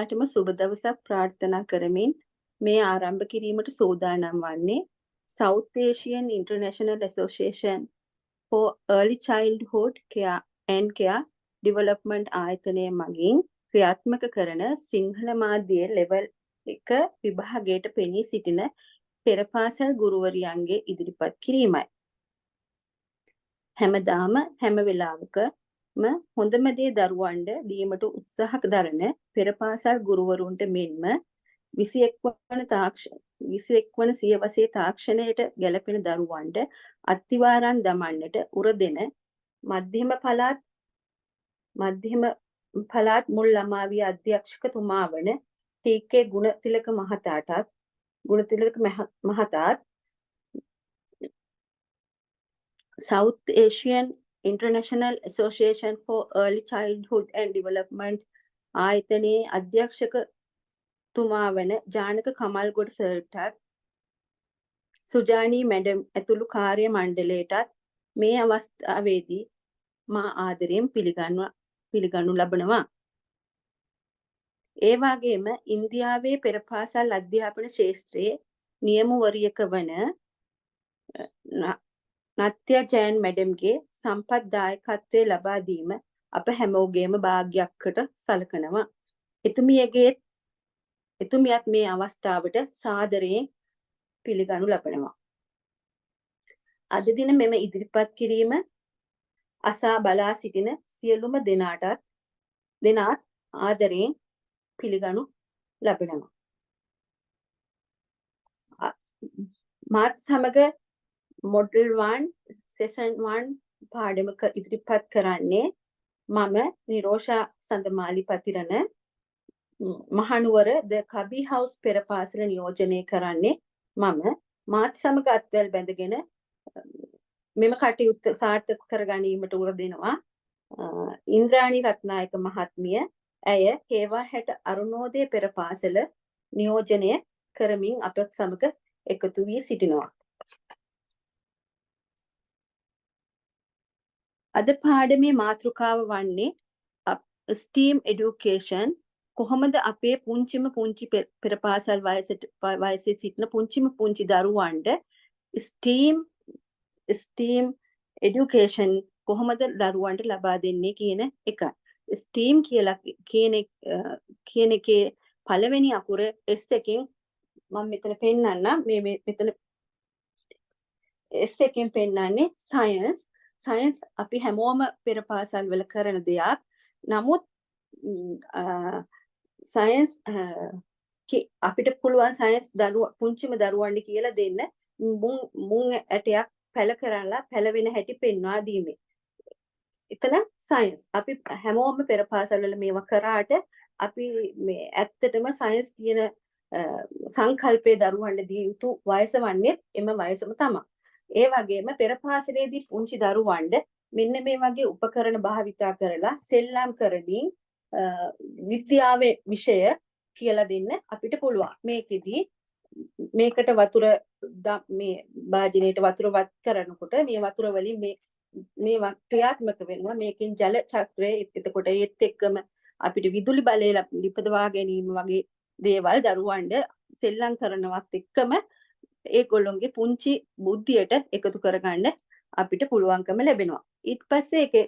දෙනාටම සුබ දවසක් ප්‍රාර්ථනා කරමින් මේ ආරම්භ කිරීමට සූදානම් වන්නේ South Asian International Association for Early Childhood Care and Care Development ආයතනය මගින් ක්‍රියාත්මක කරන සිංහල මාධ්‍යයේ ලෙවල් 1 විභාගයට පෙනී සිටින පෙරපාසල් ගුරුවරියන්ගේ ඉදිරිපත් කිරීමයි. හැමදාම හැම වෙලාවකම හොඳම දේ දරුවන්ට දීමට උත්සාහ දරන පෙරපාසල් ගුරුවරුන්ට මෙන්ම 21 වන සියවසේ තාක්ෂණයට ගැලපෙන දරුවන්ට අත්තිවාරම් දමන්නට උරදෙන මධ්‍යම පළාත් මුල් ළමාවිය අධ්‍යක්ෂකතුමා වන ටී.කේ. Gunathilaka මහතාත් South Asian International Association for Early Childhood and Development ආයතනයේ අධ්‍යක්ෂකතුමා වන ජානක කමල්ගොඩ සර්ටත් සුජානී මැඩම් ඇතුළු කාර්ය මණ්ඩලයටත් මේ අවස්ථාවේදී මා ආදරයෙන් පිළිගනු ලබනවා. ඒ වගේම ඉන්දියාවේ පෙරපාසල් අධ්‍යාපන ක්ෂේත්‍රයේ නියමුවරියක වන නත්‍ය ජයන් මැඩම්ගේ සම්පත් දායකත්වයේ ලබා දීම අප හැමෝගේම වාග්යක්කට සලකනවා. එතුමියත් මේ අවස්ථාවට සාදරයෙන් පිළිගනු ලබනවා. අද දින මෙම ඉදිරිපත් කිරීම අසා බලා සිටින සියලුම දෙනාත් ආදරයෙන් පිළිගනු ලබනවා. මාත් සමග මොඩල් 1 සෙෂන් 1 පාඩමක ඉදිරිපත් කරන්නේ මම නිරෝෂා සඳමාලි පතිරණ මහනුවර ද කබි හවුස් පෙරපාසල නියෝජනය කරන්නේ මම මාත් සමග අත්වැල් බැඳගෙන මෙම කටයුත්ත සාර්ථක කර ගැනීමට උර දෙනවා ඉන්ද්‍රාණි රත්නායක මහත්මිය. ඇය හේවා 60 අරුණෝදය පෙරපාසල නියෝජනය කරමින් අප සමග එකතු වී සිටිනවා. අද පාඩමේ මාතෘකාව වන්නේ STEAM education කොහොමද අපේ පුංචි පෙරපාසල් වයසේ සිටින පුංචි දරුවන්ට STEAM education කොහොමද දරුවන්ට ලබා දෙන්නේ කියන එක. STEAM කියලා කියන එකේ පළවෙනි අකුර S එකෙන් මම මෙතන පෙන්නන්නම්. මේ මෙතන S එකෙන් පෙන්නන්නේ science. සයන්ස් අපි හැමෝම පෙරපාසල් වල කරන දෙයක්. නමුත් සයන්ස් අපිට පුළුවන් සයන්ස් පුංචිම දරුවන්ට කියලා දෙන්න මුං ඇටයක් පැල කරලා පැලවෙන හැටි පෙන්වා දීමේ. එතන සයන්ස් අපි හැමෝම පෙරපාසල් වල මේවා කරාට අපි මේ ඇත්තටම සයන්ස් කියන සංකල්පයේ දරුවන්ට දී යුතු වයස වන්නේ එම වයසම තමයි. ඒ වගේම පෙරපාසලේදී පුංචි දරුවන්ට මෙන්න මේ වගේ උපකරණ භාවිතා කරලා සෙල්ලම් කරමින් විද්‍යාවේ විෂය කියලා දෙන්න අපිට පුළුවන්. මේකෙදී මේකට වතුර මේ භාජනයට වතුර වත් කරනකොට මේ වතුර වලින් මේ ක්‍රියාත්මක වෙනවා. මේකෙන් ජල චක්‍රය එතකොට ඒත් එක්කම අපිට විදුලි බලය ලිපදවා ගැනීම වගේ දේවල් දරුවන්ට සෙල්ලම් කරනවත් එක්කම ඒගොල්ලොන්ගේ පුංචි බුද්ධියට එකතු කරගන්න අපිට පුළුවන්කම ලැබෙනවා. ඊට පස්සේ ඒකේ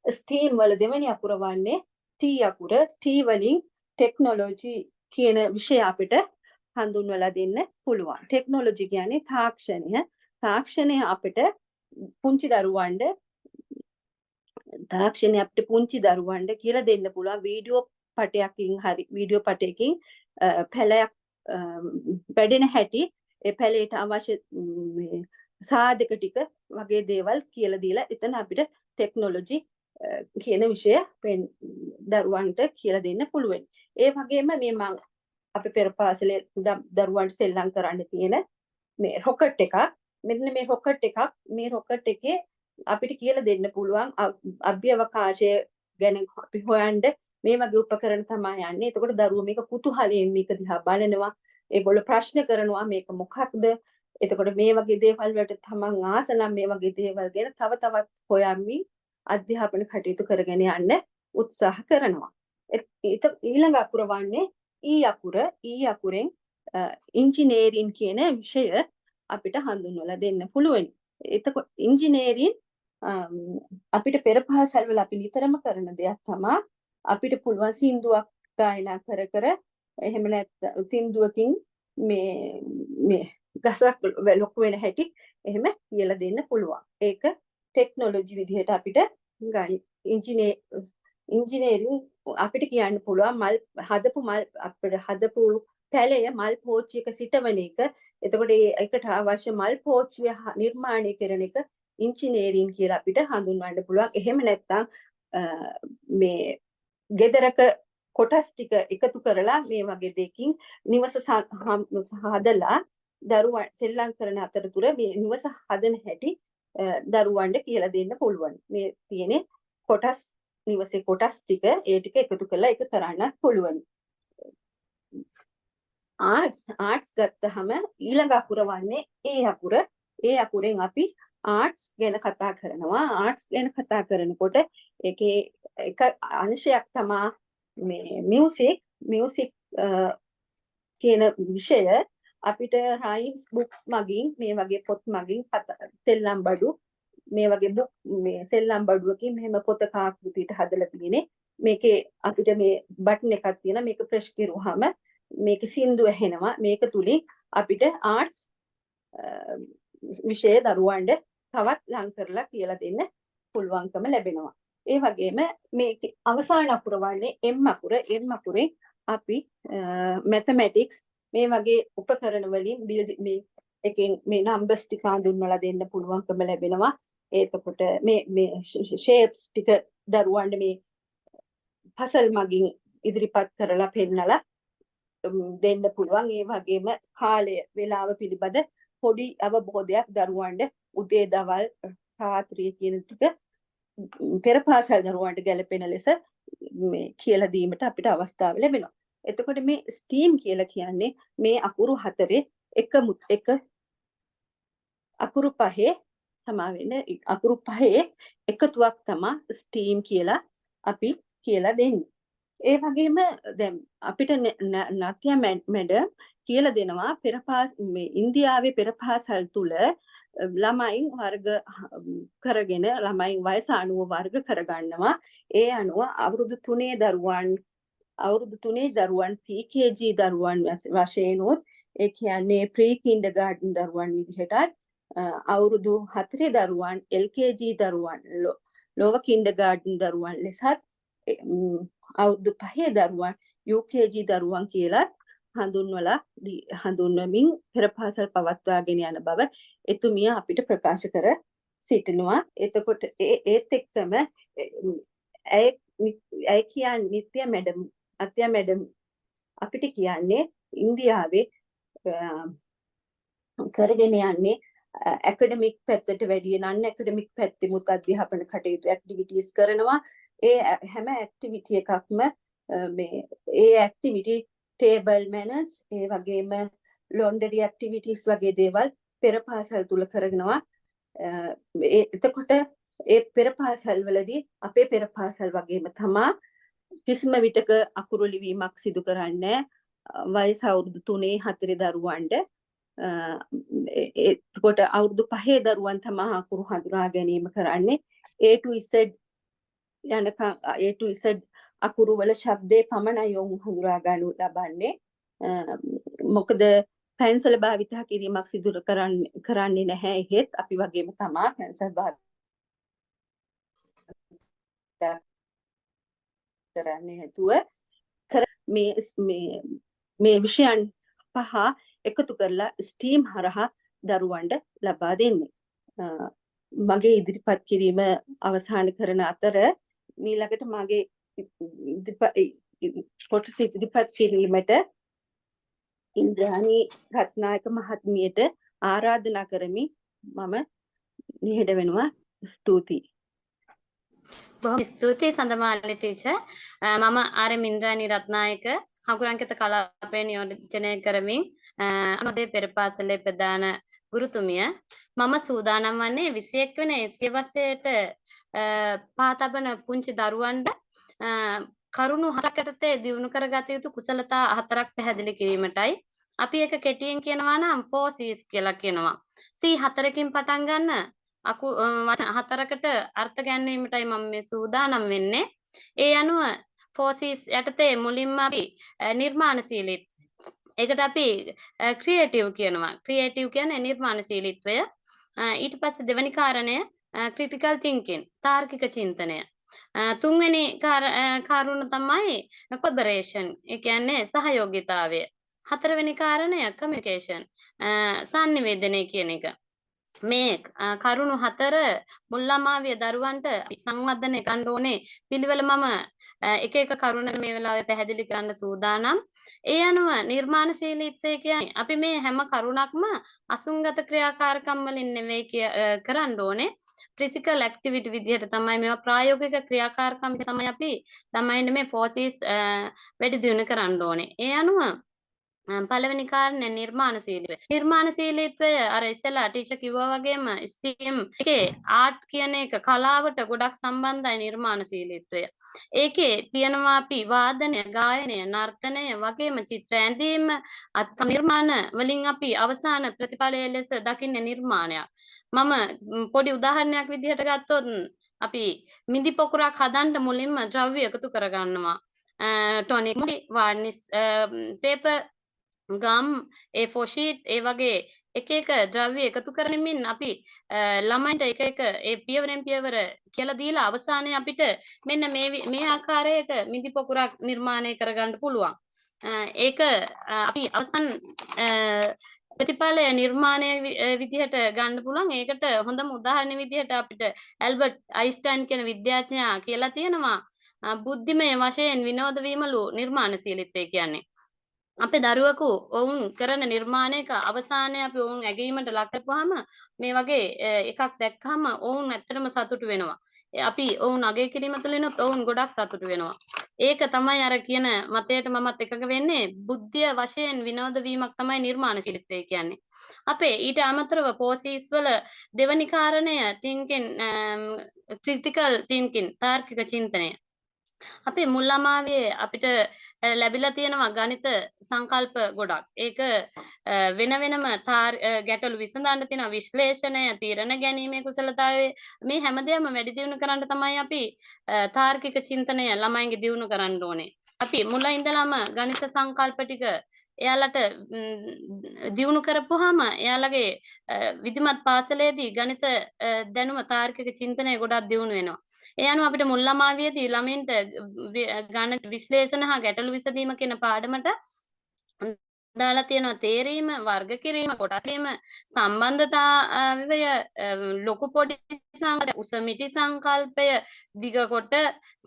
ස්ටීම් වල දෙවෙනි අකුර වන්නේ T අකුර. T වලින් ටෙක්නොලොජි කියන විෂය අපිට හඳුන්වලා දෙන්න පුළුවන්. ටෙක්නොලොජි කියන්නේ තාක්ෂණය. තාක්ෂණය අපිට පුංචි දරුවන්ට කියලා දෙන්න පුළුවන් වීඩියෝ පටයකින් පැලයක් වැඩෙන හැටි ඒ පැලේට අවශ්‍ය සාධක ටික වගේ දේවල් කියලා දීලා එතන අපිට ටෙක්නොලොජි කියන විෂය දරුවන්ට කියලා දෙන්න පුළුවන්. ඒ වගේම මේ මම අපේ පෙරපාසලේ දරුවන්ට සෙල්ලම් කරන්න තියෙන මේ රොකට් එකක්. මෙන්න මේ රොකට් එකේ අපිට කියලා දෙන්න පුළුවන් අභ්‍යවකාශය ගැන අපි හොයන්න මේ වගේ උපකරණ තමයි යන්නේ. එතකොට දරුවෝ මේක කුතුහලයෙන් මේක දිහා බලනවා. ඒගොල්ලෝ ප්‍රශ්න කරනවා මේක මොකක්ද? එතකොට මේ වගේ දේවල් වලට තමන් ආස නම් මේ වගේ දේවල් ගැන තව තවත් හොයමින් අධ්‍යාපන කටයුතු කරගෙන යන්න උත්සාහ කරනවා. ඊළඟ අකුර වන්නේ ඊ අකුරෙන් ඉංජිනේරින් කියන විෂය අපිට හඳුන්වලා දෙන්න පුළුවන්. එතකොට ඉංජිනේරින් අපිට පෙර පාසල්වල අපි නිතරම කරන දෙයක් තමයි අපිට පුළුවන් සින්දුවක් ගායනා කර එහෙම නැත්නම් සින්දුවකින් මේ ගසක් ලොකු වෙන හැටි එහෙම කියලා දෙන්න පුළුවන්. ඒක ටෙක්නොලොජි විදිහට අපිට ගන්න ඉංජිනේරින් අපිට කියන්න පුළුවන් මල් හදපු පැලය මල් පෝච්චියක සිටවන එක. එතකොට ඒකට අවශ්‍ය මල් පෝච්චිය නිර්මාණය කරන එක ඉංජිනේරින් කියලා අපිට හඳුන්වන්න පුළුවන්. එහෙම නැත්නම් මේ ගෙදරක කොටස් ටික එකතු කරලා මේ වගේ දෙකින් නිවස හදලා දරුවන් සෙල්ලම් කරන අතරතුර මේ නිවස හදන හැටි දරුවන්ට කියලා දෙන්න පුළුවන්. මේ තියෙන කොටස් නිවසේ කොටස් ටික ඒ ටික එකතු කරලා ඒක කරන්නත් පුළුවන්. ආර්ට්ස් ගත්තහම ඊළඟ අකුර වන්නේ ඒ අකුර. ඒ අකුරෙන් අපි ආර්ට්ස් ගැන කතා කරනවා. ආර්ට්ස් ගැන කතා කරනකොට ඒකේ එක අංශයක් තමයි මේ මියුසික් කියන විෂය අපිට රයිම්ස් බුක්ස් මගින් මේ වගේ පොත් මගින් සෙල්ලම් බඩු මේ වගේ මේ සෙල්ලම් බඩුවකින් මෙහෙම පොතක ආකෘතියට හදලා තියෙන්නේ. මේකේ අපිට මේ බටන් එකක් තියෙනවා. මේක ප්‍රෙස් කරුවාම මේක සින්දු ඇහෙනවා. මේක තුලින් අපිට ආර්ට්ස් විෂය දරුවන්ට තවත් ලං කරලා කියලා දෙන්න පුළුවන්කම ලැබෙනවා. ඒ වගේම මේක අවසාන අකුර වන්නේ M අකුර. M අකුරෙන් අපි මැතමැටික්ස් මේ වගේ උපකරණ වලින් මේ එකෙන් මේ නම්බර්ස් ටික හඳුන්වලා දෙන්න පුළුවන්කම ලැබෙනවා. එතකොට මේ ෂේප්ස් ටික දරුවන්ට මේ පසල් මගින් ඉදිරිපත් කරලා පෙන්නලා දෙන්න පුළුවන්. ඒ වගේම කාලය වේලාව පිළිබඳ පොඩි අවබෝධයක් දරුවන්ට උදේ දවල් රාත්‍රියේ කියන ටික පෙර පාසල් දරුවන්ට ගැලපෙන ලෙස මේ කියලා දීමට අපිට අවස්ථාව ලැබෙනවා. එතකොට මේ ස්ටීම් කියලා කියන්නේ මේ අකුරු හතරේ එක අකුරු පහේ සමා වෙන අකුරු පහේ එකතුවක් තමයි ස්ටීම් කියලා අපි කියලා දෙන්නේ. ඒ වගේම දැන් අපිට නත්‍ය මැඩම් කියලා දෙනවා මේ ඉන්දියාවේ පෙර පාසල් තුල ළමයින් වර්ග කරගෙන ළමයින් වයස අනුව වර්ග කරගන්නවා. ඒ අනුව අවුරුදු 3 දරුවන් PKG දරුවන් වශයෙන් උත් ඒ කියන්නේ ප්‍රී කින්ඩර්ගාර්ටන් දරුවන් විදිහටත් අවුරුදු 4 දරුවන් LKG දරුවන් ලෝවර් කින්ඩර්ගාර්ටන් දරුවන් ලෙසත් අවුරුදු 5 දරුවන් UKG දරුවන් කියලා හඳුන්වමින් පෙර පාසල් පවත්වාගෙන යන බව එතුමිය අපිට ප්‍රකාශ කර සිටිනවා. එතකොට ඒත් එක්කම ඇය කියන්නේ අත්‍ය මැඩම් අපිට කියන්නේ ඉන්දියාවේ කරගෙන යන්නේ ඇකඩමික් පැත්තට වැඩිය නන් ඇකඩමික් පැත්තෙමුත් අධ්‍යාපන කටයුතු ඇක්ටිවිටීස් කරනවා. ඒ හැම ඇක්ටිවිටි එකක්ම ඒ ඇක්ටිවිටි ටේබල් මැනර්ස් ඒ වගේම ලොන්ඩරි ඇක්ටිවිටීස් වගේ දේවල් පෙර පාසල් තුල කරනවා. එතකොට ඒ පෙර පාසල් වලදී අපේ පෙර පාසල් වගේම තමා කිසිම විටක අකුරු ලිවීමක් සිදු කරන්නේ වයස අවුරුදු 3-4 දරුවන්ට. එතකොට අවුරුදු 5 දරුවන් තමා අකුරු හඳුනා ගැනීම කරන්නේ. A to Z යනකම් A to Z අකුරු වල ශබ්දේ පමණයි යොමු හඳුනා ගන්නු ලබන්නේ. මොකද පැන්සල භාවිතා කිරීමක් සිදු කරන්නේ නැහැ. එහෙත් අපි වගේම තමා පැන්සල් භාවිතා කරන්නේ නැතුව මේ විෂයන් පහ එකතු කරලා ස්ටීම් හරහා දරුවන්ට ලබා දෙන්නේ. මගේ ඉදිරිපත් කිරීම අවසන් කරන අතර ඊළඟට මගේ කොටස ඉදිරිපත් කිරීමට ඉන්ද්‍රාණී රත්නායක මහත්මියට ආරාධනා කරමි. මම නිහඬ වෙනවා. ස්තුතියි. බොහොම ස්තුතියි සඳමාලි ටීචර්. මම ආර්.එම්. ඉන්ද්‍රාණී රත්නායක හකුරංකිත කලාපය නියෝජනය කරමින් අනුදේ පෙර පාසලේ ප්‍රධාන ගුරුතුමිය. මම සූදානම් වන්නේ 21 වෙනි සියවසේට පා තබන පුංචි දරුවන්ට කරුණු හතරක් යටතේ දියුණු කරගත යුතු කුසලතා හතරක් පැහැදිලි කිරීමටයි අපි එක කෙටියෙන් කියනවා නම් 4C's කියලා කියනවා. C හතරකින් පටන් ගන්න වචන හතරකට අර්ථ ගැන්වීමටයි මම මේ සූදානම් වෙන්නේ. ඒ අනුව 4C's යටතේ මුලින්ම අපි නිර්මාණශීලී ඒකට අපි ක්‍රියේටිව් කියනවා. ක්‍රියේටිව් කියන්නේ නිර්මාණශීලීත්වය. ඊට පස්සේ දෙවෙනි කාරණය ක්‍රිටිකල් තින්කින් තාර්කික චින්තනය. තුන්වෙනි කරුණ තමයි කොලැබොරේෂන්. ඒ කියන්නේ සහයෝගීතාවය. හතරවෙනි කාරණය කමියුනිකේෂන් සංනිවේදනය කියන එක. මේ කරුණු හතර මුල් ළමාවිය දරුවන්ට සංවර්ධනය කරන්න ඕනේ පිළිවෙල මම එක එක කරුණ මේ වෙලාවේ පැහැදිලි කරන්න සූදානම්. ඒ අනුව නිර්මාණශීලීත්වය කියන්නේ අපි මේ හැම කරුණක්ම අසුන්ගත ක්‍රියාකාරකම් වලින් නෙවෙයි කරන්න ඕනේ. ෆිසිකල් ඇක්ටිවිටි විදිහට තමයි මේවා ප්‍රායෝගික ක්‍රියාකාරකම් තමයි අපි ළමයින්ට මේ 4C's වැඩි දියුණු කරන්න ඕනේ. ඒ අනුව පළවෙනි කාරණය නිර්මාණශීලීත්වය. නිර්මාණශීලීත්වය අර ඉස්සෙල්ලා ටීචර් කිව්වා වගේම STEM එකේ ආර්ට් කියන එක කලාවට ගොඩක් සම්බන්ධයි නිර්මාණශීලීත්වය. ඒකේ තියෙනවා අපි වාදනය, ගායනය, නර්තනය වගේම චිත්‍ර ඇඳීම නිර්මාණ වලින් අපි අවසාන ප්‍රතිඵලය ලෙස දකින්නේ නිර්මාණයක්. මම පොඩි උදාහරණයක් විදිහට ගත්තොත් අපි මිදි පොකුරක් හදන්න මුලින්ම ද්‍රව්‍ය එකතු කරගන්නවා. ටොනික් වර්නිස් පේපර් ගම් A4 sheet ඒ වගේ එක එක ද්‍රව්‍ය එකතු කරමින් අපි ළමයින්ට එක එක ඒ පියවරෙන් පියවර කියලා දීලා අවසානයේ අපිට මෙන්න මේ ආකාරයට මිදි පොකුරක් නිර්මාණය කරගන්න පුළුවන්. ඒක අපි අවසන් ප්‍රතිඵලය නිර්මාණය විදිහට ගන්න පුළුවන්. ඒකට හොඳම උදාහරණ විදිහට අපිට ඇල්බර්ට් අයින්ස්ටයින් කියන විද්‍යාඥයා කියලා තියෙනවා බුද්ධිමය වශයෙන් විනෝද වීමලු නිර්මාණශීලීත්වය කියන්නේ. අපේ දරුවෙකු ඔවුන් කරන නිර්මාණයක අවසානයේ අපි ඔවුන් ඇගීමට ලක් කරපුවාම මේ වගේ එකක් දැක්කම ඔවුන් ඇත්තටම සතුටු වෙනවා. අපි ඔවුන් අගය කිරීම තුළිනුත් ඔවුන් ගොඩක් සතුටු වෙනවා. ඒක තමයි අර කියන මතයට මමත් එකඟ වෙන්නේ. බුද්ධිය වශයෙන් විනෝද වීමක් තමයි නිර්මාණශීලීත්වය කියන්නේ. අපේ ඊට අමතරව 4C's වල දෙවනි කාරණය thinking critical thinking තාර්කික චින්තනය. අපේ මුල් ළමාවියේ අපිට ලැබිලා තියෙනවා ගණිත සංකල්ප ගොඩක්. ඒක වෙන වෙනම ගැටලු විසඳන්න තියෙනවා. විශ්ලේෂණය, තීරණ ගැනීමේ කුසලතාවය මේ හැමදේම වැඩි දියුණු කරන්න තමයි අපි තාර්කික චින්තනය ළමයින්ගේ දියුණු කරන්න ඕනේ. අපි මුල ඉඳලම ගණිත සංකල්ප ටික එයාලට දියුණු කරපුවාම එයාලගේ විධිමත් පාසලේදී ගණිත දැනුම තාර්කික චින්තනය ගොඩක් දියුණු වෙනවා. ඒ අනුව අපිට මුල් ළමාවියේදී ළමින්ට ගණිත විශ්ලේෂණ හා ගැටලු විසඳීම කියන පාඩමට දාලා තියෙනවා තේරීම, වර්ග කිරීම, කොටස් කිරීම, සම්බන්ධතාවය, ලොකු පොඩි සංකල්ප, උස මිටි සංකල්පය, දිග කොට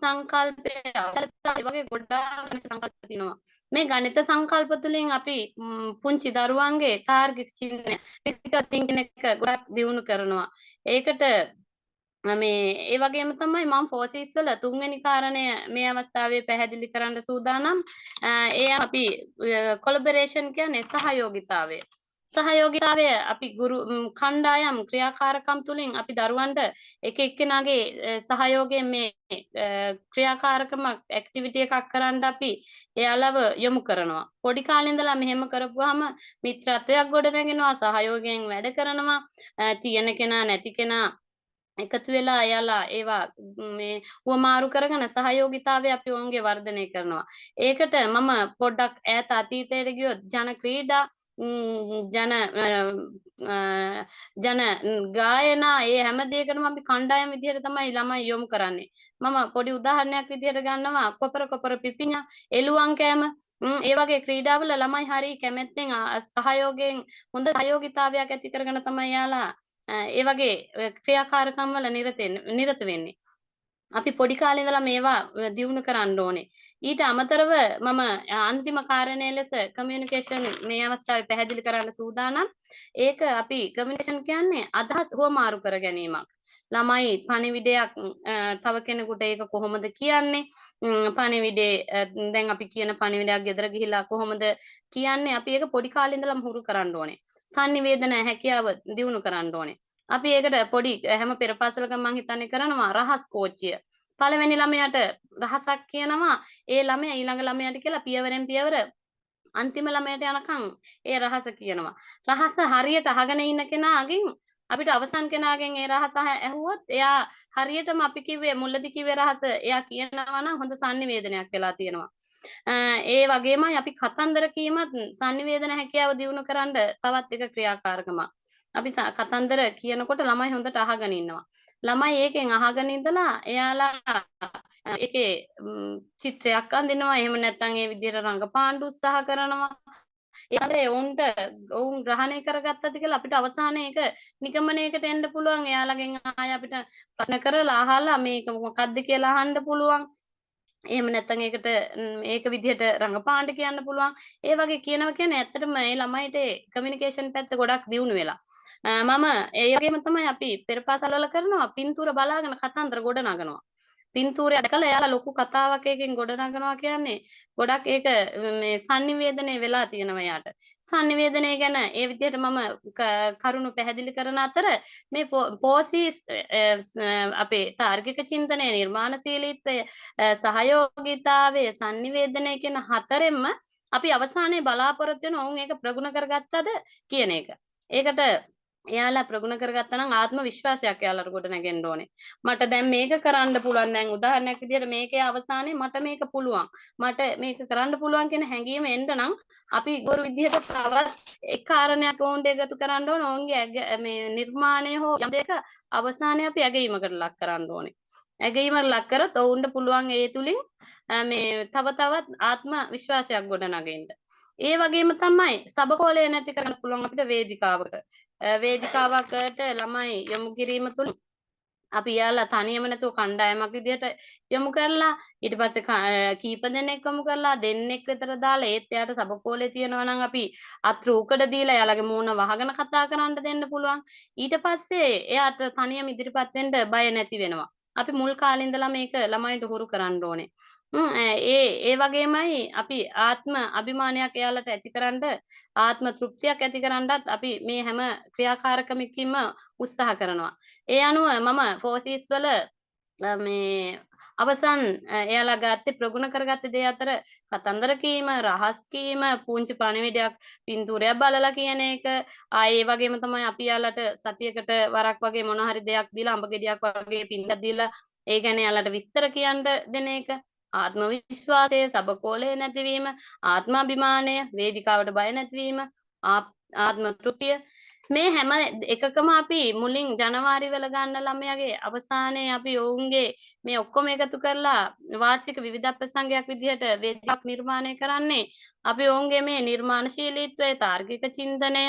සංකල්පය, ඒ වගේ ගොඩාක් සංකල්ප තියෙනවා. මේ ගණිත සංකල්ප තුළින් අපි පුංචි දරුවන්ගේ තාර්කික චින්තනය, ක්‍රිටිකල් තින්කින් එක ගොඩක් දියුණු කරනවා. ඒකට ඒ වගේම තමයි මම 4C's වල තුන්වෙනි කාරණය මේ අවස්ථාවේ පැහැදිලි කරන්න සූදානම්. ඒ අපි කොලැබොරේෂන් කියන්නේ සහයෝගීතාවය. සහයෝගීතාවය අපි ගුරු කණ්ඩායම් ක්‍රියාකාරකම් තුලින් අපි දරුවන්ට එක එක්කෙනාගේ සහයෝගයෙන් මේ ක්‍රියාකාරකම ඇක්ටිවිටි එකක් කරන්න අපි එයාලව යොමු කරනවා. පොඩි කාලේ ඉඳලා මෙහෙම කරපුවාම මිත්‍රත්වයක් ගොඩනගෙනවා, සහයෝගයෙන් වැඩ කරනවා, තියෙන කෙනා නැති කෙනා එකතු වෙලා එයාලා ඒවා මේ වමාරු කරගෙන සහයෝගීතාවය අපි ඔවුන්ගේ වර්ධනය කරනවා. ඒකට මම පොඩ්ඩක් ඈත අතීතයට ගියොත් ජන ක්‍රීඩා ජන ගායනා ඒ හැම දෙයකටම අපි කණ්ඩායම් විදිහට තමයි ළමයි යොමු කරන්නේ. මම පොඩි උදාහරණයක් විදිහට ගන්නවා කොපර පිපිඤ්ඤා, එළුවන් කෑම ඒ වගේ ක්‍රීඩාවල ළමයි හරි කැමැත්තෙන් සහයෝගයෙන් හොඳ සහයෝගීතාවයක් ඇති කරගෙන තමයි යාලා ඒ වගේ ක්‍රියාකාරකම් වල නිරත වෙන්නේ. අපි පොඩි කාලේ ඉඳලා මේවා දියුණු කරන්න ඕනේ. ඊට අමතරව මම අන්තිම කාරණය ලෙස කමියුනිකේෂන් මේ අවස්ථාවේ පැහැදිලි කරන්න සූදානම්. ඒක අපි කමියුනිකේෂන් කියන්නේ අදහස් හුවමාරු කර ගැනීමක්. ළමයි පණිවිඩයක් තව කෙනෙකුට ඒක කොහොමද කියන්නේ? පණිවිඩේ දැන් අපි කියන පණිවිඩයක් ගෙදර ගිහිලා කොහොමද කියන්නේ? අපි ඒක පොඩි කාලේ ඉඳලම හුරු කරන්න ඕනේ. සංනිවේදන හැකියාව දියුණු කරන්න ඕනේ. අපි ඒකට පොඩි හැම පෙරපාසලකම මම හිතන්නේ කරනවා රහස් කෝච්චිය. පළවෙනි ළමයාට රහසක් කියනවා ඒ ළමයා ඊළඟ ළමයාට කියලා පියවරෙන් පියවර අන්තිම ළමයට යනකම් ඒ රහස කියනවා. රහස හරියට අහගෙන ඉන්න කෙනාගෙන් අපිට අවසන් කෙනාගෙන් ඒ රහස ඇහුවොත් එයා හරියටම අපි කිව්වේ මුලදි කිව්වේ රහස එයා කියනවා නම් හොඳ sannivedanayak වෙලා තියෙනවා. ඒ වගේමයි අපි කතන්දර කීමත් sannivedana හැකියාව දියුණු කරන්න තවත් එක ක්‍රියාකාරකමක්. අපි කතන්දර කියනකොට ළමයි හොඳට අහගෙන ඉන්නවා. ළමයි ඒකෙන් අහගෙන ඉඳලා එයාලා ඒකේ චිත්‍රයක් අඳිනවා. එහෙම නැත්නම් ඒ විදිහට රංගපාන්න උත්සාහ කරනවා. ඒ ඔවුන් ග්‍රහණය කරගත්තද කියලා අපිට අවසානයේ ඒක නිගමනයකට එන්න පුළුවන්. එයාලගෙන් ආය අපිට ප්‍රශ්න කරලා අහලා මේක මොකක්ද කියලා අහන්න පුළුවන්. එහෙම නැත්නම් ඒක විදිහට රංගපාන්න කියන්න පුළුවන්. ඒ වගේ කියනවා කියන්නේ ඇත්තටම මේ ළමයිට කමියුනිකේෂන් පැත්ත ගොඩක් දියුණු වෙලා. මම ඒ වගේම තමයි අපි පෙරපාසල් වල කරනවා පින්තූර බලාගෙන කතන්දර ගොඩ නගනවා. පින්තූරය දැකලා එයාලා ලොකු කතාවක් එකකින් ගොඩ නගනවා කියන්නේ ගොඩක් ඒක මේ sannivedanaye වෙලා තියෙනවා යාට. sannivedanaye ගැන ඒ විදිහට මම කරුණු පැහැදිලි කරන අතර මේ පෝසිස් අපේ තාර්කික චින්තනය, නිර්මාණශීලීත්වය, සහයෝගීතාවය, sannivedanaye කියන හතරෙන්ම අපි අවසානයේ බලාපොරොත්තු වෙන ඔවුන් ඒක ප්‍රගුණ කරගත්තද කියන එක. ඒකට එයාලා ප්‍රගුණ කරගත්තා නම් ආත්ම විශ්වාසයක් එයාලට ගොඩ නැගෙන්න ඕනේ. මට දැන් මේක කරන්න පුළුවන්. දැන් උදාහරණයක් විදිහට මේකේ අවසානයේ මට මේක පුළුවන්. මට මේක කරන්න පුළුවන් කියන හැඟීම එන්න නම් අපි ගොරු විදිහට තවත් එක් කාරණයක් ඕන් දෙකතු කරන්න ඕන. ඔවුන්ගේ මේ නිර්මාණය හෝ යම් දෙක අවසානයේ අපි ඇගීමකට ලක් කරන්න ඕනේ. ඇගීමකට ලක් කරොත් ඔවුන්ට පුළුවන් ඒ තුලින් මේ තව තවත් ආත්ම විශ්වාසයක් ගොඩ නැගෙන්න. ඒ වගේම තමයි සබකෝලය නැති කරන්න පුළුවන් අපිට වේදිකාවක. වේදිකාවකට ළමයි යොමු කිරීම තුළ අපි යාලා තනියම නැතුව කණ්ඩායමක් විදිහට යොමු කරලා ඊට පස්සේ කීප දෙනෙක් යොමු කරලා දෙන්නෙක් විතර දාලා ඒත් එයාට සබකෝලේ තියෙනවා නම් අපි අත්‍රූකඩ දීලා එයාලගේ මූණ වහගෙන කතා කරන්න දෙන්න පුළුවන්. ඊට පස්සේ එයාට තනියම ඉදිරිපත් වෙන්න බය නැති වෙනවා. අපි මුල් කාලේ ඉඳලා මේක ළමයින්ට හුරු කරන්න ඕනේ. ඒ වගේමයි අපි ආත්ම අභිමානයක් එයාලට ඇතිකරන්න ආත්ම තෘප්තියක් ඇතිකරන්නත් අපි මේ හැම ක්‍රියාකාරකමකින්ම උත්සාහ කරනවා. ඒ අනුව මම ෆෝසිස් වල මේ අවසන් එයාලා ගත්තේ ප්‍රගුණ කරගත්ත දේ අතර කතන්දර කීම, රහස් කීම, පුංචි පණිවිඩයක් පින්තූරයක් බලලා කියන එක. ඒ වගේම තමයි අපි යාලට සතියකට වරක් වගේ මොන හරි දෙයක් දීලා අඹ ගෙඩියක් වගේ පින්දක් දීලා ඒ ගැන යාලට විස්තර කියන්න දෙන එක. ආත්ම විශ්වාසය, සබකෝලය නැතිවීම, ආත්මාභිමානය, වේදිකාවට බය නැතිවීම, ආත්ම තෘප්තිය, මේ හැම එකකම අපි මුලින් ජනවාරි වල ගන්න ළමයාගේ අවසානයේ අපි ඔවුන්ගේ මේ ඔක්කොම එකතු කරලා වාර්ෂික විවිධ ප්‍රසංගයක් විදිහට වේදිකාවක් නිර්මාණය කරන්නේ අපි ඔවුන්ගේ මේ නිර්මාණශීලීත්වය, තාර්කික චින්තනය,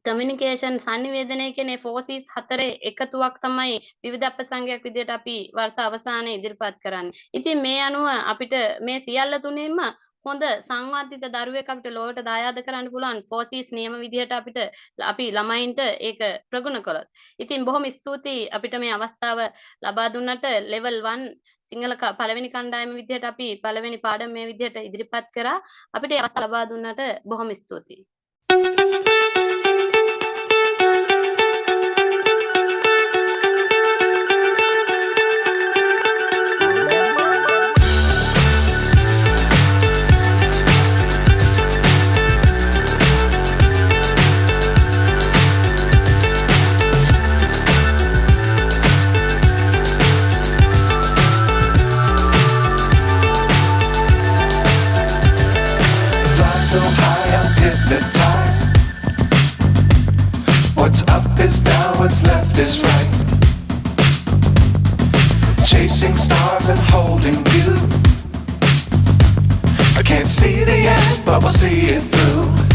කමියුනිකේෂන්, sannivedanaye කියන ෆෝසිස් හතරේ එකතුවක් තමයි විවිධ ප්‍රසංගයක් විදිහට අපි වර්ෂ අවසානයේ ඉදිරිපත් කරන්නේ. ඉතින් මේ අනුව අපිට මේ සියල්ල තුනෙන්ම හොඳ සංවර්ධිත දරුවෙක් අපිට ලෝකයට දායාද කරන්න පුළුවන් ෆෝසිස් නියම විදිහට අපි ළමයින්ට ඒක ප්‍රගුණ කළොත්. ඉතින් බොහොම ස්තුතියි අපිට මේ අවස්ථාව ලබා දුන්නට. level 1 සිංහල පළවෙනි කණ්ඩායම විදිහට අපි පළවෙනි පාඩම මේ විදිහට ඉදිරිපත් කරා. අපිට ඒ අවස්ථාව ලබා දුන්නට බොහොම ස්තුතියි. So high I'm hypnotized. What's up is down, what's left is right. Chasing stars and holding you. I can't see the end, but we'll see it through.